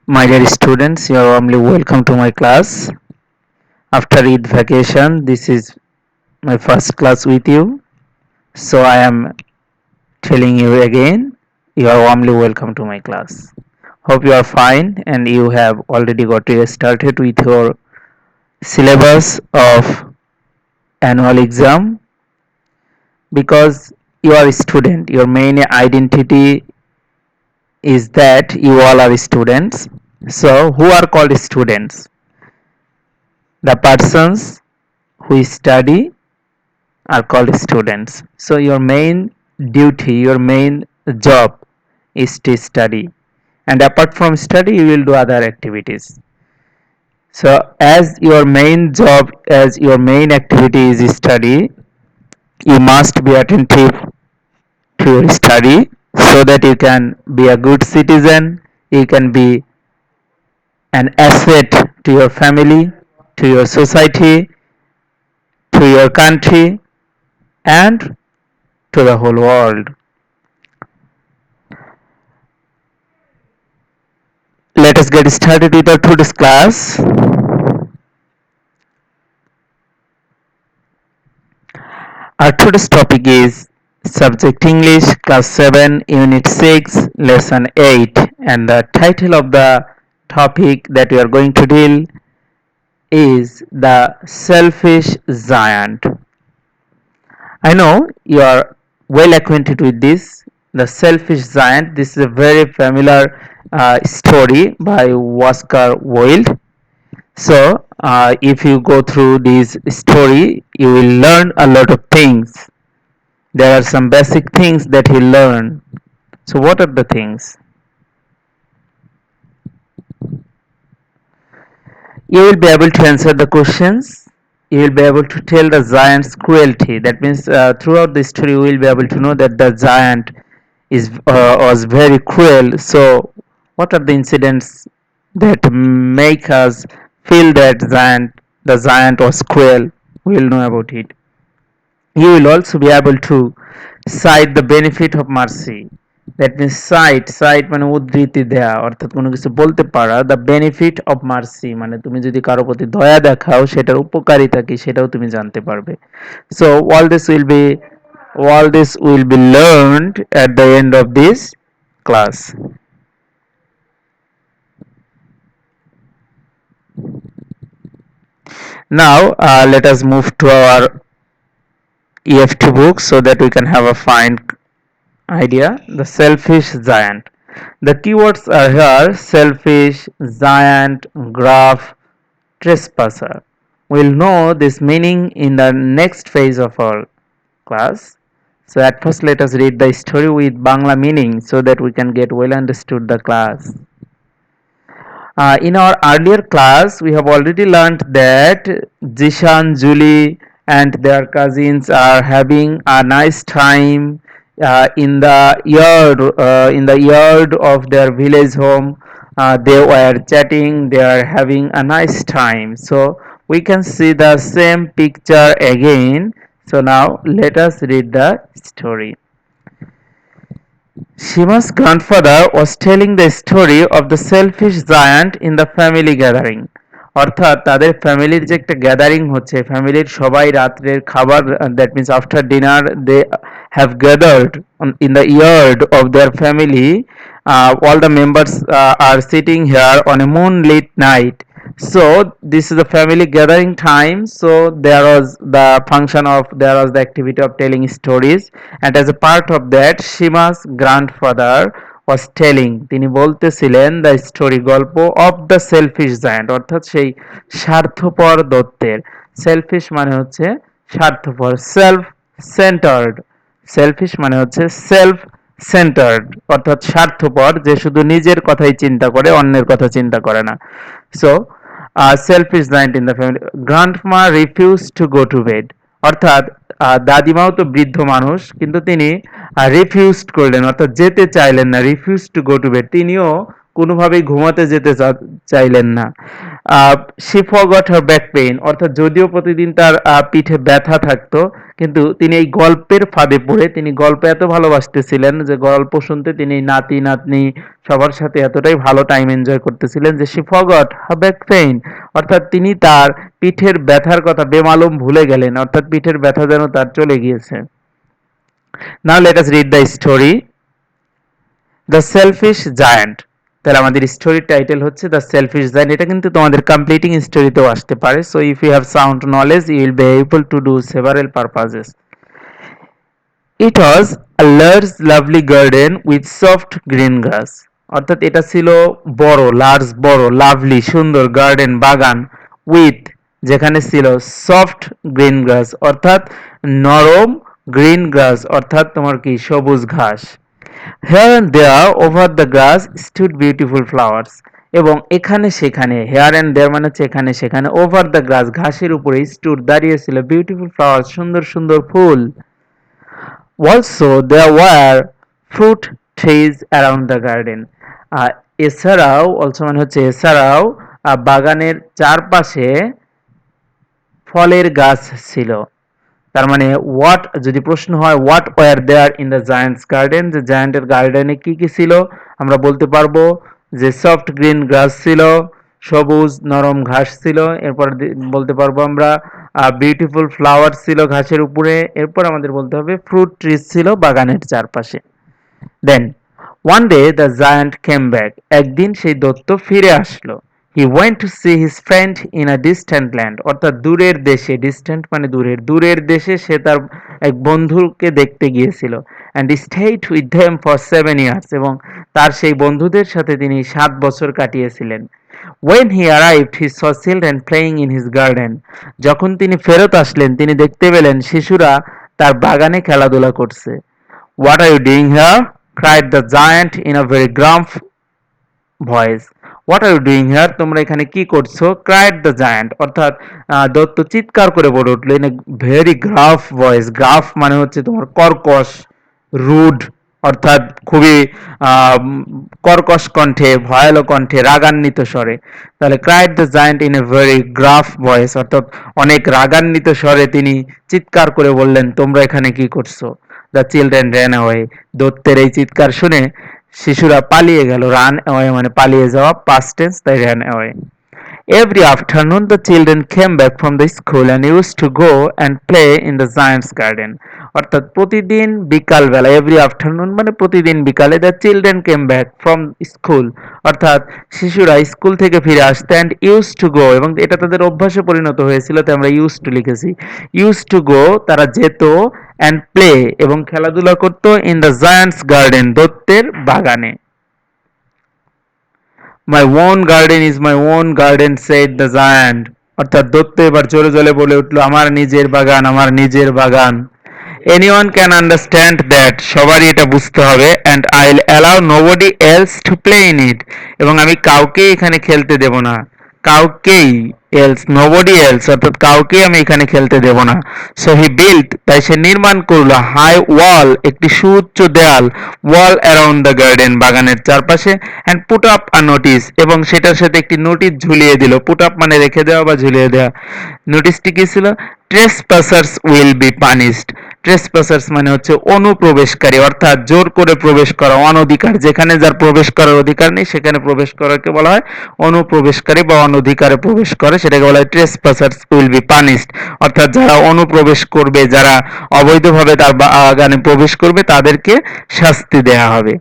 My dear students, you are warmly welcome to my class. After Eid vacation, this is my first class with you. So I am telling you again, you are warmly welcome to my class. Hope you are fine and you have already got started with your syllabus of annual exam because you are a student. Your main identity is that you all are students. So who are called students? The persons who study are called students. So your main duty, your main job is to study. And apart from study, you will do other activities. So as your main job, as your main activity is study, you must be attentive to your study so that you can be a good citizen, you can be an asset to your family, to your society, to your country, and to the whole world. Let us get started with our today's class. Our today's topic is Subject English, Class 7, Unit 6, Lesson 8, and the title of the topic that we are going to deal is The Selfish Giant. I know you are well acquainted with this. The Selfish Giant. This is a very familiar story by Oscar Wilde. So, if you go through this story, you will learn a lot of things. There are some basic things that you learn. So, what are the things? You will be able to answer the questions. You will be able to tell the giant's cruelty. That means throughout the story, you will be able to know that the giant was very cruel. So, what are the incidents that make us feel that the giant was cruel? We will know about it. You will also be able to cite the benefit of mercy. That means cite মানে উদ্ধৃতি দেয়া অর্থাৎ কোনো কিছু বলতে পারা the benefit of mercy মানে তুমি যদি কারো প্রতি দয়া দেখাও সেটার উপকারিতা কি সেটাও তুমি জানতে পারবে. So all this will be learned at the end of this class. Now let us move to our EFT book so that we can have a fine idea. The selfish giant. The keywords are here: selfish, giant, graph, trespasser. We'll know this meaning in the next phase of our class. So at first let us read the story with Bangla meaning so that we can get well understood the class. In our earlier class, we have already learned that Jishan, Julie, and their cousins are having a nice time in the yard of their village home. They were chatting. They are having a nice time. So we can see the same picture again. So now let us read the story. Shima's grandfather was telling the story of the selfish giant in the family gathering. অর্থাৎ তাদের ফ্যামিলির যে একটা gathering হচ্ছে ফ্যামিলির সবাই রাত্রের খাবার that means after dinner they have gathered in the yard of their family all the members are sitting here on a moonlit night. So this is a family gathering time. So there was the activity of telling stories, and as a part of that Shima's grandfather was telling, তিনি বলতেছিলেন the story গল্প of the selfish giant, অর্থাৎ সেই স্বার্থপর দৈত্যের. selfish মানে হচ্ছে স্বার্থপর, self centered. selfish মানে হচ্ছে self centered অর্থাৎ স্বার্থপর, যে শুধু নিজের কথাই চিন্তা করে, অন্যের কথা চিন্তা করে না. So selfish giant in the family. Grandma refused to go to bed. অর্থাৎ দাদিমাও তো বৃদ্ধ মানুষ, কিন্তু তিনি রিফিউজড করলেন অর্থাৎ যেতে চাইলেন না, refuse to go to bed, তিনিও কোনোভাবেই ঘুমাতে যেতে চাইলেন না। She forgot her back pain, অর্থাৎ যদিও প্রতিদিন তার পিঠে ব্যথা থাকতো, কিন্তু তিনি এই গল্পের ফাঁদে পড়ে তিনি গল্প এত ভালোবাসতেছিলেন যে গল্প শুনতে তিনি নাতি নাতনি সবার সাথে এতটাই ভালো টাইম এনজয় করতেছিলেন যে she forgot her back pain, অর্থাৎ তিনি তার পিঠের ব্যথার কথা বেমালুম ভুলে গেলেন, অর্থাৎ পিঠের ব্যথা যেন তার চলে গিয়েছে। Now let us read the story the selfish giant. তাহলে আমাদের স্টোরির টাইটেল হচ্ছে দ্য সেলফিশ জায়ান্ট। এটা কিন্তু তোমাদের কমপ্লিটিং স্টোরিতেও আসতে পারে। So if you have sound knowledge you will be able to do several purposes. It was a large lovely garden with soft green grass, অর্থাৎ এটা ছিল বড়, লার্জ বড়, লাভলি সুন্দর, গার্ডেন বাগান, উইথ যেখানে ছিল সফট গ্রিন গ্রাস অর্থাৎ নরম গ্রিন গ্রাস অর্থাৎ তোমার কি সবুজ ঘাস। Here and there over the grass stood beautiful flowers, এবং এখানে সেখানে, হেয়ার অ্যান্ড দেয়ার মানে হচ্ছে এখানে সেখানে, ওভার দ্য গ্রাস ঘাসের উপরে, স্টুড দাঁড়িয়েছিল, বিউটিফুল ফ্লাওয়ার্স সুন্দর সুন্দর ফুল। Also there were fruit trees around the garden. এছাড়াও also মানে হচ্ছে এছাড়াও বাগানের চারপাশে ফলের গাছ ছিল। তার মানে হোয়াট, যদি প্রশ্ন হয় what were there in the giants garden, যে জায়ান্টের গার্ডেনে কি কি ছিল, আমরা বলতে পারবো যে সফট গ্রিন গ্রাস ছিল, সবুজ নরম ঘাস ছিল, এরপর বলতে পারবো আমরা বিউটিফুল ফ্লাওয়ার ছিল ঘাসের উপরে, এরপর আমাদের বলতে হবে ফ্রুট ট্রিজ ছিল বাগানের চারপাশে। Then one day the giant came back, একদিন সেই দৈত্য ফিরে আসলো। He went to see his friend in a distant land, অর্থাৎ দূরের দেশে, ডিস্ট্যান্ট মানে দূরের, দূরের দেশে সে তার এক বন্ধুকে দেখতে গিয়েছিল। And stayed with them for 7 years, এবং তার সেই বন্ধুদের সাথে তিনি 7 বছর কাটিয়েছিলেন। When he arrived, he saw children playing in his garden. যখন তিনি ফেরত আসলেন তিনি দেখতে পেলেন শিশুরা তার বাগানে খেলাধুলা করছে। What are you doing here? cried the giant in a very gruff voice. What are you doing here? তোমরা এখানে কি করছো? cried the giant, অর্থাৎ দত্ত চিৎকার করে বলে উঠলো in a very gruff voice. gruff মানে হচ্ছে তোমার কর্কশ, রুড, অর্থাৎ খুবই কর্কশ কণ্ঠে, ভয়ালো কণ্ঠে, রাগান্বিত স্বরে। তাহলে cried the giant in a very graph voice, অর্থাৎ অনেক রাগান্বিত স্বরে তিনি চিৎকার করে বললেন তোমরা এখানে কি করছো। দ্য চিলড্রেন র্যান অ্যাওয়ে, দত্তের এই চিৎকার শুনে শিশুরা পালিয়ে গেল। রান অ্যাওয়ে মানে পালিয়ে যাওয়া, পাস্ট টেন্স, তাই ran away. Every afternoon the children came back from the school and used to go and play in the giant's garden. অর্থাৎ প্রতিদিন বিকালবেলা, এভরি আফটারনুন মানে প্রতিদিন বিকালে, the children came back from school, অর্থাৎ শিশুরা school থেকে ফিরে আসতে, অ্যান্ড ইউজ টু গো, এবং এটা তাদের অভ্যাসে পরিণত হয়েছিল তাই আমরা ইউজ টু লিখেছি। ইউজ টু গো তারা যেত, অ্যান্ড প্লে এবং খেলাধুলা করতো, ইন দ্য জায়ান্টস গার্ডেন দত্তের বাগানে। My own garden is my own garden said the giant, অর্থাৎ দত্ত এবার জোরে জোরে বলে উঠলো আমার নিজের বাগান, আমার নিজের বাগান। এনিওয়ান ক্যান আন্ডারস্ট্যান্ড দ্যাট, সবারই এটা বুঝতে হবে। And I will allow nobody else to play in it, এবং আমি কাউকেই এখানে খেলতে দেব না, কাউকেই, এলস নোবডি এলস অর্থাৎ কাউকেই আমি এখানে খেলতে দেব না। সো হি বিল্ট, তাই সে নির্মাণ করলো, হাই ওয়াল একটি সুউচ্চ দেয়াল, ওয়াল অ্যারাউন্ড দ্য গার্ডেন বাগানের চারপাশে, and put up a notice, এবং সেটার সাথে একটি নোটিশ ঝুলিয়ে দিল। পুট আপ মানে রেখে দেওয়া বা ঝুলিয়ে দেওয়া। নোটিশটি কি ছিল? ট্রেসপাসার্স উইল বি পানিশড। ট্রেসপাসার্স মানে হচ্ছে অনুপ্রবেশকারী, অর্থাৎ জোর করে প্রবেশ করা, অনধিকার, যেখানে যার প্রবেশ করার অধিকার নেই সেখানে প্রবেশ করাকে বলা হয় অনুপ্রবেশকারী, বা অনধিকারে প্রবেশ করে সেটাকে বলা হয় ট্রেসপাসার্স উইল বি পানিশড, অর্থাৎ যারা অনুপ্রবেশ করবে, যারা অবৈধভাবে তার বাগানে প্রবেশ করবে তাদেরকে শাস্তি দেয়া হবে।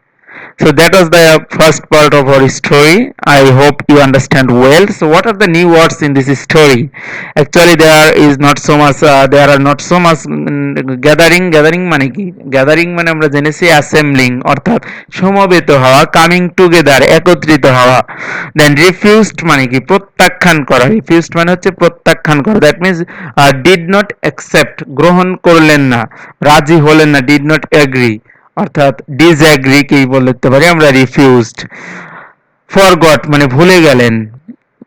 So that was the first part of our story. I hope you understand well. So what are the new words in this story? Actually there is not so much, there are not so much gathering, gathering মানে কি? gathering মানে আমরা জেনেছি assembling, অর্থাৎ সমবেত হওয়া, coming together একত্রিত হওয়া। then refused মানে কি? প্রত্যাখ্যান করা। refused মানে হচ্ছে প্রত্যাখ্যান করা, that means did not accept, গ্রহণ করলেন না, রাজি হলেন না, did not agree, অর্থাৎ ডিসঅ্যাগ্রি কেই বলতে পারি আমরা, রিফিউজড। ফরগট মানে ভুলে গেলেন।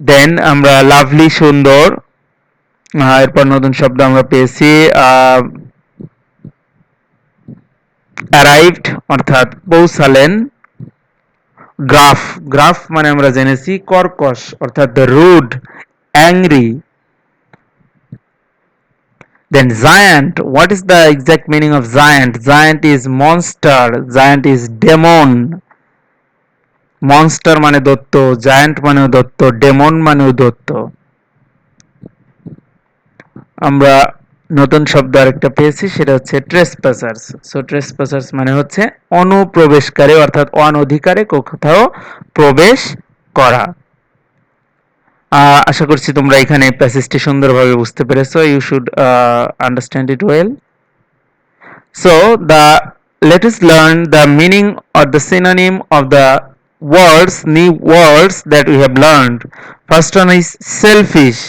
দেন আমরা লাভলি সুন্দর, এরপর নতুন শব্দ আমরা পেয়েছি অ্যারাইভড অর্থাৎ পৌঁছালেন। গ্রাফ, গ্রাফ মানে আমরা জেনেছি কর্কশ অর্থাৎ rude, angry. Then giant, what is the exact meaning of giant? Giant is monster, giant is demon. Monster মানে দৈত্য, জায়ান্ট মানেও দৈত্য, ডেমন মানেও দৈত্য। আমরা নতুন শব্দ আরেকটা পেয়েছি, সেটা হচ্ছে ট্রেসপাসার্স। সো ট্রেসপাসার্স মানে হচ্ছে অনুপ্রবেশকারী অর্থাৎ অনধিকারে কোথাও প্রবেশ করা। আশা করছি তোমরা এখানে প্যাসেজটি সুন্দরভাবে বুঝতে পেরেছো। You should understand it well. So let us learn the meaning or the synonym of the new words that we have learned. First one is selfish.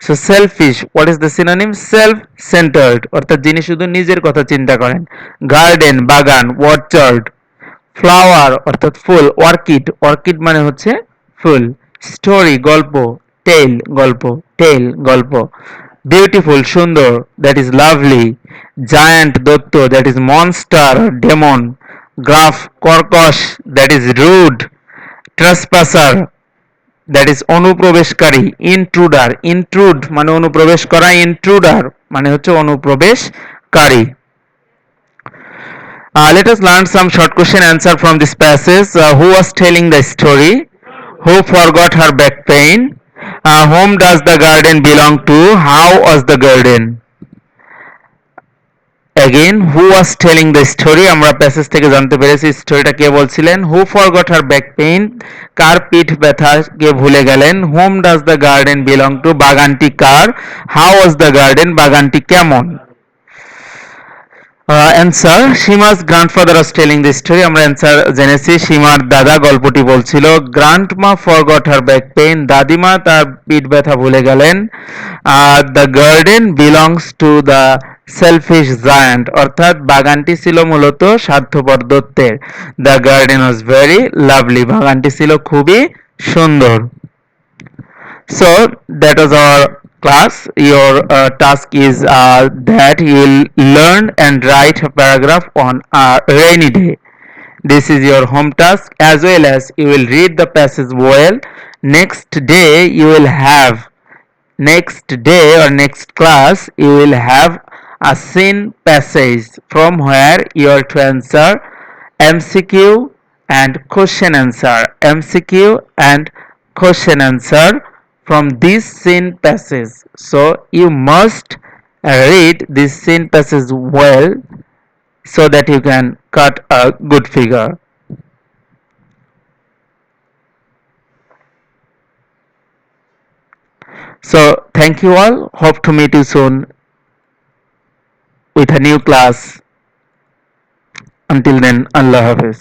So selfish, what is the synonym? Self-centered অর্থাৎ যিনি শুধু নিজের কথা চিন্তা করেন। Garden বাগান, orchard, flower অর্থাৎ ফুল, orchid, orchid মানে হচ্ছে ফুল, স্টোরি গল্প, টেল গল্প, টেল গল্প, বিউটিফুল সুন্দর, দ্যাট ইজ লাভলি, জায়ান্ট দৈত্য, that is monster demon, gruff কর্কশ, that is rude, trespasser that is অনুপ্রবেশকারী, ইন্ট্রুডার, ইন্ট্রুড মানে অনুপ্রবেশ করা, ইন্ট্রুডার মানে হচ্ছে অনুপ্রবেশকারী। Let us learn some short question answer from this passage. Who was telling the story? Who forgot her back pain? Whom does the garden belong to? How was the garden? Again, who was telling the story? আমরা passage থেকে জানতে পেরেছি স্টোরিটা কে বলছিলেন। Who forgot her back pain? কার পিঠ ব্যথা কে ভুলে গেলেন? Whom does the garden belong to? বাগানটি কার? How was the garden? বাগানটি কেমন? Answer, Seema's grandfather was telling this story. আমরা অ্যান্সার জেনেছি, সীমার দাদা গল্পটি বলছিল। Grandma forgot her back pain, দাদিমা তার পিঠ ব্যথা ভুলে গেলেন। The garden belongs to the selfish giant, অর্থাৎ বাগানটি ছিল মূলত স্বার্থপর দৈত্যের। The garden was very lovely, বাগানটি ছিল খুবই সুন্দর। So that was our class. Your task is that you will learn and write a paragraph on a rainy day. This is your home task, as well as you will read the passage well. Next day you will have, next day or next class you will have a scene passage from where you are to answer MCQ and question answer, MCQ and question answer from this scene passage. So you must read this scene passage well so that you can cut a good figure. So thank you all. Hope to meet you soon with a new class. Until then, Allah Hafiz.